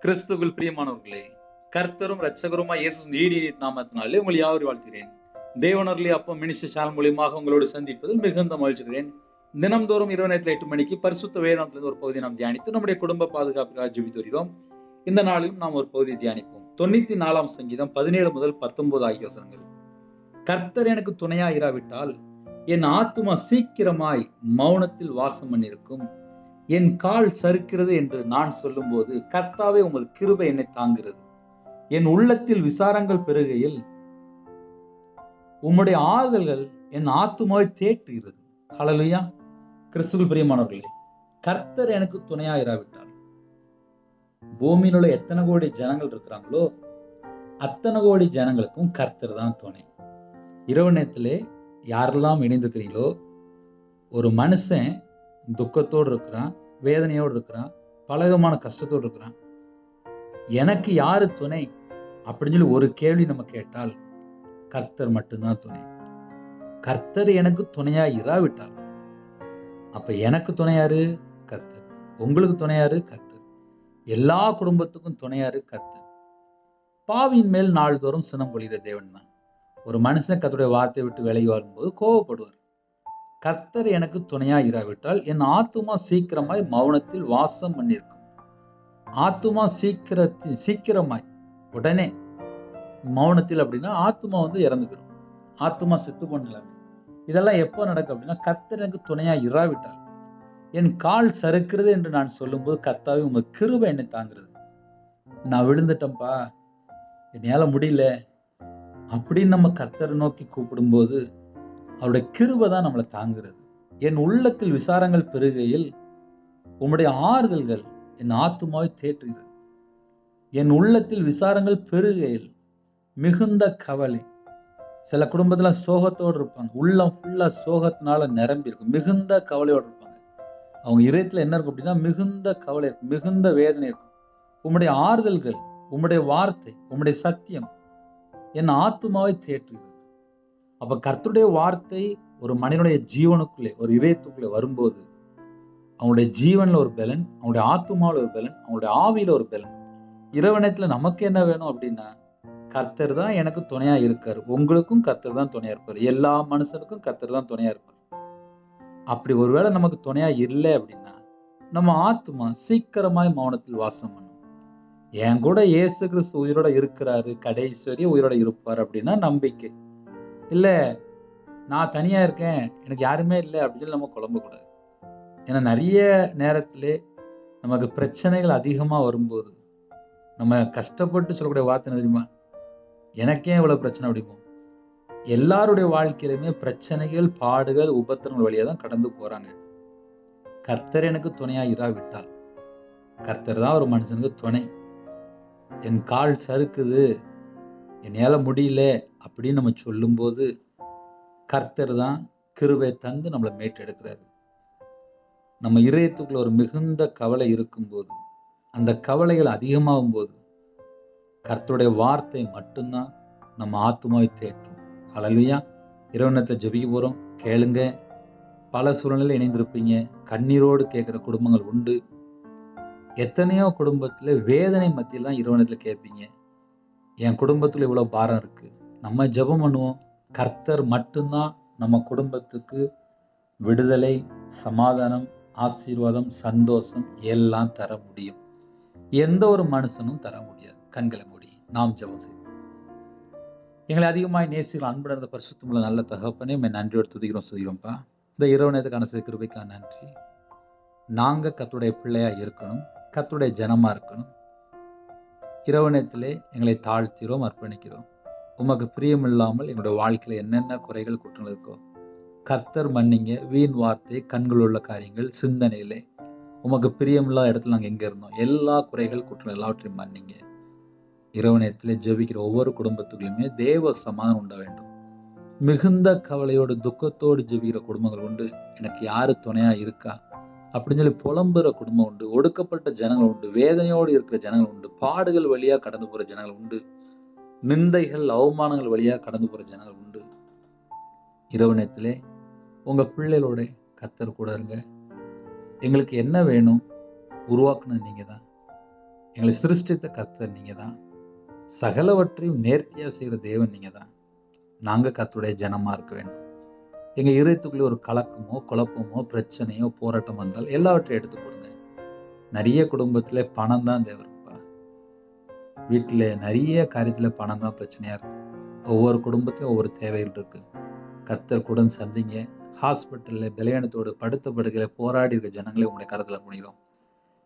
கிறிஸ்துவில் பிரியமானவர்களே, கர்த்தரும் இரட்சகருமாய் இயேசு நீடிய நாமத்தினாலே உங்களை யாவரையும் வாழ்த்துகிறேன். தேவனருளே அப்பம் மினிஸ்டர் சேனல் மூலியமாக உங்களோடு சந்திப்பதில் மிகுந்த மகிழ்ச்சிகிறேன். தினம்தோறும் இரவு நேரத்தில் 8 மணிக்கு பரிசுத்த வேதாந்தத்திலிருந்து ஒரு பகுதியை நாம் தியானித்து நம்முடைய குடும்ப பாதுகாப்புக்காக ஜெபித்து வருகிறோம். இந்த நாளிலும் நாம் ஒரு பகுதியை தியானிப்போம். 94ஆம் சங்கீதம் 17 முதல் 19 ஆகிய வசனங்கள். கர்த்தர் எனக்கு துணையா இராவிட்டால் என் ஆத்துமா சீக்கிரமாய் மௌனத்தில் வாசம் பண்ணிருக்கும். என் கால் சறுக்கிறது என்று நான் சொல்லும்போது கர்த்தாவே உமது கிருபை என்னை தாங்குகிறது. என் உள்ளத்தில் விசாரங்கள் பெருகையில் உம்முடைய ஆறுதல்கள் என் ஆத்துமாவை தேற்றுகிறது. ஹல்லேலூயா. கிறிஸ்துவில் பிரியமானவர்களே, கர்த்தர் எனக்கு துணையா இராவிட்டால் பூமியில் உள்ள எத்தனை கோடி ஜனங்கள் இருக்கிறாங்களோ அத்தனை கோடி ஜனங்களுக்கும் கர்த்தர் தான் துணை. இரவு நேரத்திலே யாரெல்லாம் இணைந்திருக்கிறீங்களோ, ஒரு மனுஷன் துக்கத்தோடு இருக்கிறான், வேதனையோடு இருக்கிறான், பலவிதமான கஷ்டத்தோடு இருக்கிறான். எனக்கு யாரு துணை அப்படின்னு சொல்லி ஒரு கேள்வி நம்ம கேட்டால் கர்த்தர் மட்டும்தான் துணை. கர்த்தர் எனக்கு துணையா இராவிட்டால் அப்ப எனக்கு துணையாரு கர்த்தர், உங்களுக்கு துணையாரு கர்த்தர், எல்லா குடும்பத்துக்கும் துணையாரு கர்த்தர். பாவியின் மேல் நாள்தோறும் சினம் பொழிகிற தேவன் தான். ஒரு மனுஷன் கர்த்தருடைய வார்த்தையை விட்டு விலகி வரும்போது கோபப்படுவார். கர்த்தர் எனக்கு துணையா இராவிட்டால் என் ஆத்துமா சீக்கிரமாய் மௌனத்தில் வாசம் பண்ணிருக்கும். ஆத்துமா சீக்கிரமாய் உடனே மௌனத்தில் அப்படின்னா ஆத்துமா இறந்து போயிடும், ஆத்துமா செத்து போனலாமே. இதெல்லாம் எப்போ நடக்கும் அப்படின்னா கர்த்தர் எனக்கு துணையா இராவிட்டால். என் கால் சறுக்கிறது என்று நான் சொல்லும்போது கர்த்தாவே உங்க கிருபை என்னை தாங்கிறது. நான் விழுந்துட்டேன்ப்பா, என்னால முடியல அப்படின்னு நம்ம கர்த்தரை நோக்கி கூப்பிடும்போது அவருடைய கிருபை தான் நம்மளை தாங்குறது. என் உள்ளத்தில் விசாரங்கள் பெருகையில் உம்முடைய ஆறுதல்கள் என் ஆத்துமாவை தேற்றுகிறது. என் உள்ளத்தில் விசாரங்கள் பெருகையில் மிகுந்த கவலை. சில குடும்பத்துல சோகத்தோடு இருப்பாங்க, உள்ளம் ஃபுல்லா சோகத்தினால நிரம்பி இருக்கும், மிகுந்த கவலையோடு இருப்பாங்க. அவங்க இதயத்துல என்ன இருக்கும் அப்படின்னா மிகுந்த கவலை இருக்கும், மிகுந்த வேதனை இருக்கும். உம்முடைய ஆறுதல்கள், உம்முடைய வார்த்தை, உம்முடைய சத்தியம் என் ஆத்துமாவை தேற்றுகிறது. அப்ப கர்த்தருடைய வார்த்தை ஒரு மனிதனுடைய ஜீவனுக்குள்ளே, ஒரு இதயத்துக்குள்ளே வரும்போது அவனுடைய ஜீவன்ல ஒரு பலன், அவனுடைய ஆத்துமாவில் ஒரு பலன், அவனுடைய ஆவியில ஒரு பலன். இரவு நேரத்துல நமக்கு என்ன வேணும் அப்படின்னா கர்த்தர் தான் எனக்கு துணையா இருக்காரு. உங்களுக்கும் கர்த்தர் தான் துணையா இருப்பாரு. எல்லா மனுஷனுக்கும் கர்த்தர் தான் துணையா இருப்பாரு. அப்படி ஒருவேளை நமக்கு துணையா இல்லை அப்படின்னா நம்ம ஆத்துமா சீக்கிரமாய் மௌனத்தில் வாசம் பண்ணும். என் கூட இயேசு கிறிஸ்து உயிரோட இருக்கிறாரு, கடைசி வரையும் உயிரோட இருப்பார் அப்படின்னா நம்பிக்கை. இல்ல நான் தனியா இருக்கேன், எனக்கு யாருமே இல்லை அப்படின்னு நம்ம குழம்பக்கூடாது. ஏன்னா நிறைய நேரத்திலே நமக்கு பிரச்சனைகள் அதிகமா வரும்போது நம்ம கஷ்டப்பட்டு சொல்லக்கூடிய வார்த்தை என்ன தெரியுமா? எனக்கே இவ்வளவு பிரச்சனை அப்படிமோ. எல்லாருடைய வாழ்க்கையிலுமே பிரச்சனைகள், பாடுகள், உபத்திரங்கள் வழியா தான் கடந்து போறாங்க. கர்த்தர் எனக்கு துணையா இராவிட்டால், கர்த்தர் தான் ஒரு மனுஷனுக்கு துணை. என் கால் சறுக்குது, என்னால முடியல அப்படின்னு நம்ம சொல்லும்போது கர்த்தர் தான் கிருபை தந்து நம்மளை மீட்டெடுக்கிறாரு. நம்ம இதயத்துக்குள்ள ஒரு மிகுந்த கவலை இருக்கும்போது, அந்த கவலைகள் அதிகமாகும் போது கர்த்தருடைய வார்த்தை மட்டும்தான் நம்ம ஆத்துமாவை தேற்றும். ஹல்லேலூயா. இரவு நேரத்தில் ஜெபிக்க போறோம், கேளுங்க. பல சூழ்நிலையில் இணைந்திருப்பீங்க, கண்ணீரோடு கேட்கிற குடும்பங்கள் உண்டு. எத்தனையோ குடும்பத்துல வேதனை மத்தியில் தான் இரவு நேரத்தில் கேட்பீங்க, என் குடும்பத்துல இவ்வளவு பாரம் இருக்கு. நம்ம ஜெபம் பண்ணுவோம், கர்த்தர் மட்டும்தான் நம்ம குடும்பத்துக்கு விடுதலை, சமாதானம், ஆசீர்வாதம், சந்தோஷம் எல்லாம் தர முடியும். எந்த ஒரு மனுஷனும் தர முடியாது. கண்களை மூடி நாம் ஜெபம் செய்வோம். எங்களை அதிகமாய் நேசிக்கிற அன்பு நடந்த பரிசுத்தமுள்ள நல்ல தகப்பனே, உம்மை நன்றியோடு துதிக்கிறோம், சொல்கிறோம்ப்பா. இந்த இரவு நேரத்துக்கான கிருபைக்காக நன்றி. நாங்க கர்த்தருடைய பிள்ளையா இருக்கணும், கர்த்தருடைய ஜனமா இருக்கணும். இரவு நேரத்திலே எங்களை தாழ்த்திரோம், அர்ப்பணிக்கிறோம். உமக்கு பிரியமில்லாமல் எங்களுடைய வாழ்க்கையில என்னென்ன குறைகள், குற்றங்கள் இருக்கோ கர்த்தர் மன்னிங்க. வீண் வார்த்தை, கண்கள் உள்ள காரியங்கள், சிந்தனையிலே உமக்கு பிரியமில்லாத இடத்துல நாங்கள் எங்க இருந்தோம், எல்லா குறைகள், குற்றங்கள் எல்லாவற்றையும் மன்னிங்க. இரவு நேரத்தில் ஜெபிக்கிற ஒவ்வொரு குடும்பத்துக்குள்ளுமே தேவ சமாதானம் உண்ட வேண்டும். மிகுந்த கவலையோடு, துக்கத்தோடு ஜெபிக்கிற குடும்பங்கள் உண்டு. எனக்கு யாரு துணையா இருக்கா அப்படின்னு சொல்லி புலம்புற குடும்பம் உண்டு. ஒடுக்கப்பட்ட ஜனங்கள் உண்டு, வேதனையோடு இருக்கிற ஜனங்கள் உண்டு, பாடுகள் வழியா கடந்து போற ஜனங்கள் உண்டு, நிந்தைகள், அவமானங்கள் வழியா கடந்து போற ஜனங்கள் உண்டு. இரவு நேரத்திலே உங்க பிள்ளைகளோட கர்த்தர் கூட இருங்க. எங்களுக்கு என்ன வேணும் உருவாக்குனது நீங்க தான். எங்களை சிருஷ்டித்த கர்த்தர் நீங்கள் தான். சகலவற்றையும் நேர்த்தியாக செய்கிற தேவன் நீங்கள் தான். நாங்கள் கர்த்தருடைய ஜனமாக இருக்க வேண்டும். எங்கள் இதயத்துக்குள்ளே ஒரு கலக்கமோ குழப்பமோ பிரச்சனையோ போராட்டம் வந்தால் எல்லாவற்றையும் எடுத்து கொடுங்க. நிறைய குடும்பத்தில் பணம் தான் தேவை இருக்குப்பா. வீட்டில் நிறைய காரியத்தில் பணம் தான் பிரச்சனையாக இருக்குது. ஒவ்வொரு குடும்பத்திலும் ஒவ்வொரு தேவைகள் இருக்குது. கர்த்தர் கூட சந்திங்க. ஹாஸ்பிட்டலில் பலவீனத்தோடு படுத்த படுக்கையில் போராடி இருக்க ஜனங்களே உங்களுடைய கருத்தில் பண்ணிடும்.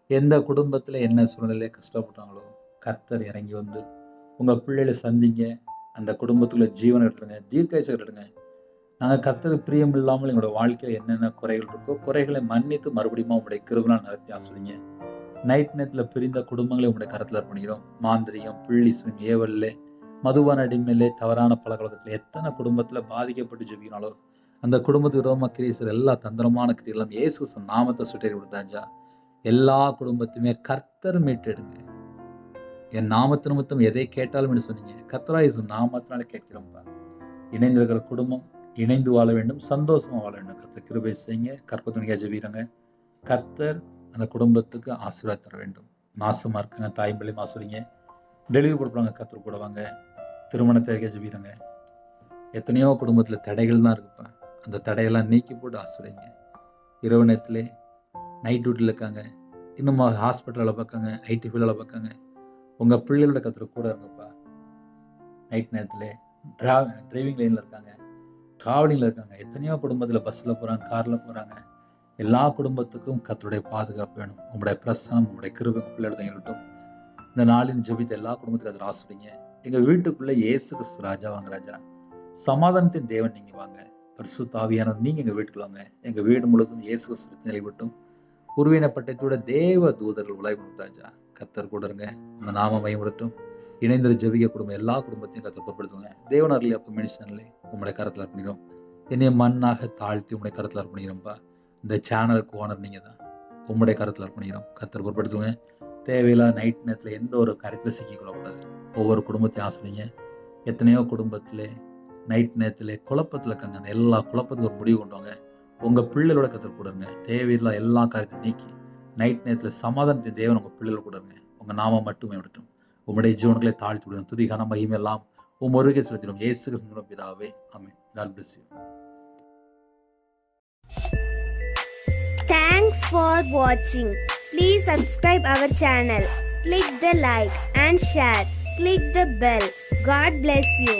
எந்த குடும்பத்தில் என்ன சூழ்நிலையை கஷ்டப்பட்டாங்களோ கர்த்தர் இறங்கி வந்து உங்கள் பிள்ளைகளை சந்திங்க. அந்த குடும்பத்துக்குள்ள ஜீவன் எடுத்துருங்க, தீர்க்காயசம் எடுத்துருங்க. நாங்கள் கர்த்தருக்கு பிரியம் இல்லாமல் எங்களோட வாழ்க்கையில் என்னென்ன குறைகள் இருக்கோ குறைகளை மன்னித்து மறுபடியும் உங்களுடைய கிருபையால் நிரப்பி ஆசிரிங்க. நைட் நேரத்தில் பிரிந்த குடும்பங்களை உங்களுடைய கருத்தில் பண்ணிடும். மாந்திரியம், பிள்ளி சுயம், ஏவல்ல, மதுபான அடிமையிலே, தவறான பழக்கத்தில் எத்தனை குடும்பத்தில் பாதிக்கப்பட்டு ஜெபிக்கிறாங்களோ அந்த குடும்பத்துக்கு விரோதமாக கிரீசர் எல்லா தந்திரமான கிரியெல்லாம் இயேசு நாமத்தை சுற்றி விடுதாஞ்சா. எல்லா குடும்பத்தையுமே கர்த்தர் மீட்டெடுங்க. என் நாமத்து நிமித்தம் எதை கேட்டாலும் என்று சொன்னீங்க. கர்த்தராய் இயேசு நாமத்தினால கேட்கிறோம்ப்பா. இணைந்திருக்கிற குடும்பம் இணைந்து வாழ வேண்டும், சந்தோஷமா வாழ வேண்டும். கர்த்தர் கிருபை செய்யுங்க. கற்பத்துணிக்கா ஜெபிக்கிறங்க. கர்த்தர் அந்த குடும்பத்துக்கு ஆசீர்வாதம் தர வேண்டும். மாசமா இருக்காங்க, தாய்மொழி மாசுறீங்க, டெலிவரி கொடுப்பாங்க, கர்த்தர் கூட வாங்க. திருமணத்தை ஜெபிக்கிறங்க. எத்தனையோ குடும்பத்தில் தடைகள் தான் இருக்குப்பா. அந்த தடையெல்லாம் நீக்கி போட்டு ஆசிரியங்க. இரவு நேரத்தில் நைட் டியூட்டியில் இருக்காங்க, இன்னும் ஹாஸ்பிட்டலில் பார்க்காங்க, ஐடி ஃபீல்டில் பார்க்காங்க. உங்கள் பிள்ளைகளோட கர்த்தர் கூட இருங்கப்பா. நைட் நேரத்தில் டிரைவிங் லைனில் இருக்காங்க, ட்ராவலிங்கில் இருக்காங்க. எத்தனையோ குடும்பத்தில் பஸ்ஸில் போகிறாங்க, காரில் போகிறாங்க. எல்லா குடும்பத்துக்கும் கர்த்தருடைய பாதுகாப்பு வேணும். உங்களுடைய பிரசனம், உங்களுடைய கிருபை உங்கள் பிள்ளையோட இருக்கட்டும். இந்த நாளின் ஜெபித்த எல்லா குடும்பத்துக்கும் அதில் ஆசிரியங்க. எங்கள் வீட்டுக்குள்ளே இயேசு கிறிஸ்து ராஜா வாங்க. ராஜா சமாதானத்தின் தேவன் நீங்கள் வாங்க. பரிசுத்த ஆவியானவர் நீங்கள் எங்கள் வீட்டுக்கு வாங்க. எங்கள் வீடு முழுவதும் இயேசு கிறிஸ்து நிலைப்பட்டும். உருவினப்பட்டத்தோட தேவ தூதர்கள் உலகம் ராஜா. கர்த்தர் கூட இருங்க. உங்கள் நாம பயன்படுத்தும். இணைந்து ஜெபிக்க குடும்பம் எல்லா குடும்பத்தையும் கர்த்தர் பொறுப்படுத்துங்க. தேவனர்களை அப்போ மெடிசன்ல உங்களுடைய கருத்தில் அர்ப்பணிக்கிறோம். என்னைய மண்ணாக தாழ்த்தி உங்களுடைய கருத்தில் அர்ப்பணிக்கிறோம்ப்பா. இந்த சேனலுக்கு ஓனர் நீங்கள் தான். உங்களுடைய கருத்தில் அர்ப்பணிக்கிறோம். கர்த்தர் பொறுப்படுத்துங்க. தேவையில்லாத நைட் நேரத்தில் எந்த ஒரு காரியத்தில் சிக்கிக்கொள்ளக்கூடாது. ஒவ்வொரு குடும்பத்தையும் ஆசிரியங்க. எத்தனையோ குடும்பத்தில் நைட் நேரத்தில் குழப்பத்தில் இருக்காங்க. அந்த எல்லா குழப்பத்துக்கு ஒரு முடிவு கொண்டு வாங்க. உங்கள் பிள்ளைகளோட கற்றுக் கொடுங்க. தேவையில்லா எல்லா காரியத்தையும் நீக்கி நைட் நேரத்தில் சமாதானத்தின் தேவன் உங்கள் பிள்ளைகள் கொடுங்க. உங்கள் நாமம் மட்டுமே விடட்டும். உங்களுடைய ஜீவன்களை தாழ்த்தி விடணும். துதிகான மகிமையெல்லாம் ஒருகை செலுத்திடும். இயேசு கிறிஸ்துவின் பிதாவே, ஆமென். God bless you. Thanks for watching. Please subscribe our channel. Click the like and share. Click the bell. God bless you.